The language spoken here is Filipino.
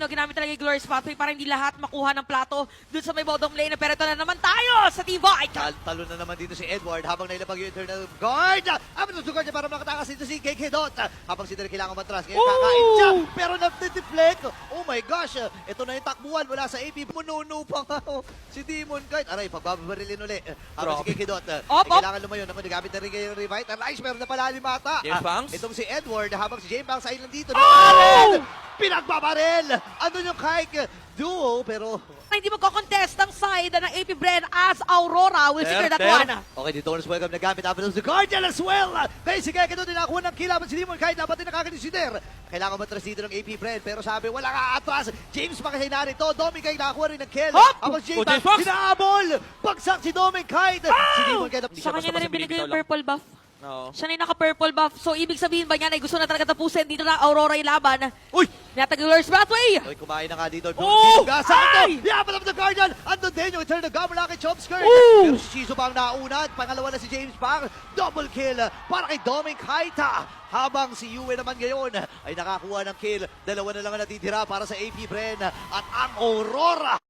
no? Ginamit talaga yung Glorious Pathway para hindi lahat makuha ng plato dun sa may bottom lane. Pero ito na naman tayo sa Team White. Talo na naman dito si Edward habang nailapag yung internal guard. Ang matusugan niya para makatakas dito si KK Dot. Habang si Derek kailangan matras. Ngayon kakain siya pero nag-deflect. Oh my gosh. Ito na yung takbuhan mula sa AP. Mununo pa nga si Demon Knight. Aray, pagbabarilin uli. Habang si KK Dot. Kailangan lumayon. Naman nagamit na rin kayo yung Revitalize pero napalalim ata. James Banks? Itong si Edward habang si James Banks ay nandito. Oh! Pinagbabaril! Andun yung Kike duo pero Hindi magkocontest ang side ng AP Bren as Aurora will secure that one. okay, dito Owners welcome nagamit after the Guardian as well. Kaya si Keke doon nakakuha ng kill habang si Demon kahit dapat din nakakakonsider. Kailangan matras dito ng AP Bren pero sabi wala ka atras. James Makasay narito. Dominic kahit nakakuha rin ng kill. Hop! Habang James James Fox! hinahabol. Bagsak si Dominic kahit. Si Demon kahit Sa kanya na rin binigay yung purple buff. No. Siya na yung naka-purple buff. So, ibig sabihin ba niya na gusto na talaga tapusin dito na Aurora yung laban? Uy! Natag-Glorious Pathway! Oy, kumain na nga dito. Oh! Sakto! Ay! Yapan of the Guardian! Andun din yung return ng Gamma kay Chomskirt. Oh! Pero si Shizu pa ang nauna at pangalawa na si James Pang. Double kill para kay Dominic Haita. Habang si Yue naman ngayon ay nakakuha ng kill. Dalawa na lang ang natitira para sa AP Bren at ang Aurora.